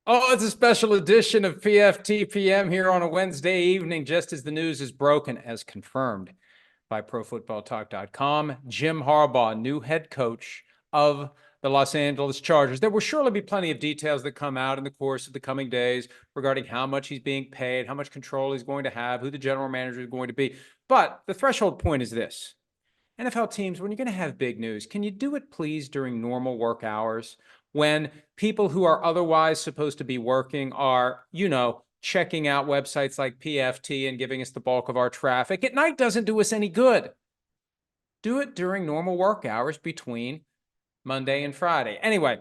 Oh, it's a special edition of PFTPM here on a Wednesday evening, just as the news is broken, as confirmed by ProFootballTalk.com. Jim Harbaugh, new head coach of the Los Angeles Chargers. There will surely be plenty of details that come out in the course of the coming days regarding how much he's being paid, how much control he's going to have, who the general manager is going to be. But the threshold point is this. NFL teams, when you're going to have big news, can you do it, please, during normal work hours when people who are otherwise supposed to be working are, checking out websites like PFT and giving us the bulk of our traffic? At night doesn't do us any good. Do it during normal work hours between Monday and Friday. Anyway,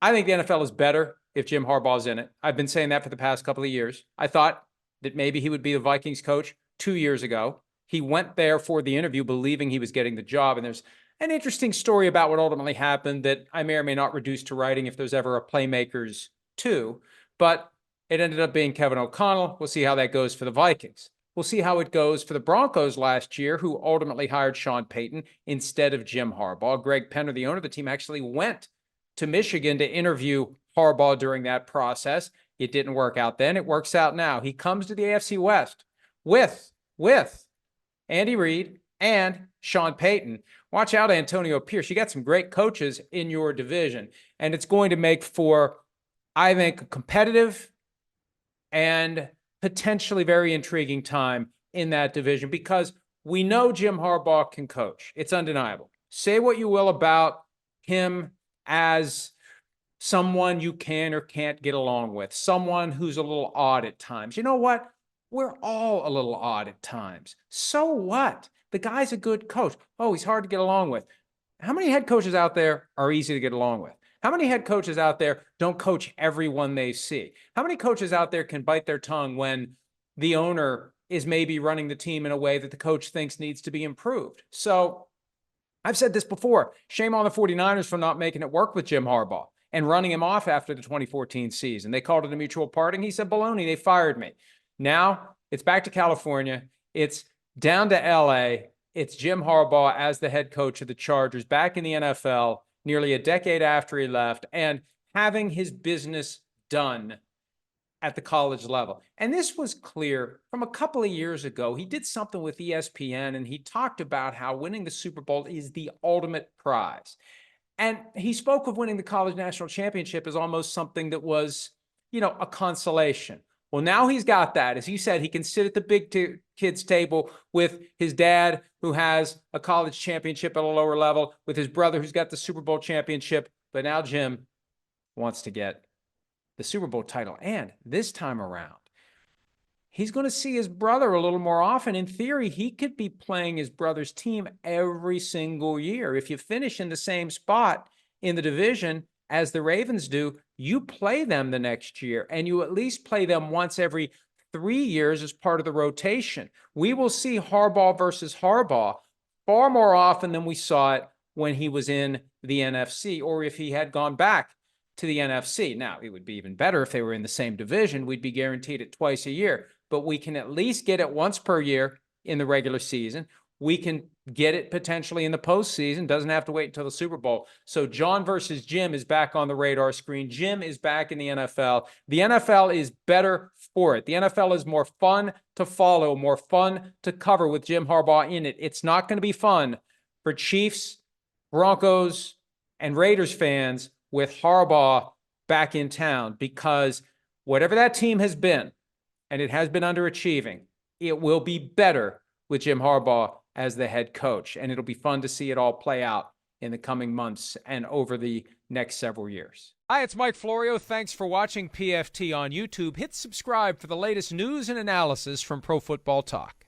I think the NFL is better if Jim Harbaugh's in it. I've been saying that for the past couple of years. I thought that maybe he would be the Vikings coach 2 years ago. He went there for the interview believing he was getting the job. And there's an interesting story about what ultimately happened that I may or may not reduce to writing if there's ever a Playmakers 2. But it ended up being Kevin O'Connell. We'll see how that goes for the Vikings. We'll see how it goes for the Broncos last year, who ultimately hired Sean Payton instead of Jim Harbaugh. Greg Penner, the owner of the team, actually went to Michigan to interview Harbaugh during that process. It didn't work out then. It works out now. He comes to the AFC West with Andy Reid and Sean Payton. Watch out, Antonio Pierce. You got some great coaches in your division, and it's going to make for, I think, a competitive and potentially very intriguing time in that division because we know Jim Harbaugh can coach. It's undeniable. Say what you will about him as someone you can or can't get along with, someone who's a little odd at times. You know what? We're all a little odd at times. So what? The guy's a good coach. Oh, he's hard to get along with. How many head coaches out there are easy to get along with? How many head coaches out there don't coach everyone they see? How many coaches out there can bite their tongue when the owner is maybe running the team in a way that the coach thinks needs to be improved? So I've said this before. Shame on the 49ers for not making it work with Jim Harbaugh and running him off after the 2014 season. They called it a mutual parting. He said, baloney, they fired me. Now it's back to California. It's down to LA. It's Jim Harbaugh as the head coach of the Chargers back in the NFL nearly a decade after he left and having his business done at the college level. And this was clear from a couple of years ago. He did something with ESPN and he talked about how winning the Super Bowl is the ultimate prize. And he spoke of winning the college national championship as almost something that was, a consolation. Well, now he's got that. As he said, he can sit at the big kids table with his dad, who has a college championship at a lower level, with his brother, who's got the Super Bowl championship. But now Jim wants to get the Super Bowl title. And this time around, he's going to see his brother a little more often. In theory, he could be playing his brother's team every single year. If you finish in the same spot in the division as the Ravens do, you play them the next year, and you at least play them once every 3 years as part of the rotation. We will see Harbaugh versus Harbaugh far more often than we saw it when he was in the NFC, or if he had gone back to the NFC. Now, it would be even better if they were in the same division. We'd be guaranteed it twice a year, but we can at least get it once per year in the regular season. We can get it potentially in the postseason. Doesn't have to wait until the Super Bowl. So John versus Jim is back on the radar screen. Jim is back in the NFL. The NFL is better for it. The NFL is more fun to follow, more fun to cover with Jim Harbaugh in it. It's not going to be fun for Chiefs, Broncos, and Raiders fans with Harbaugh back in town, because whatever that team has been, and it has been underachieving, it will be better with Jim Harbaugh as the head coach. And it'll be fun to see it all play out in the coming months and over the next several years. Hi, it's Mike Florio. Thanks for watching PFT on YouTube. Hit subscribe for the latest news and analysis from Pro Football Talk.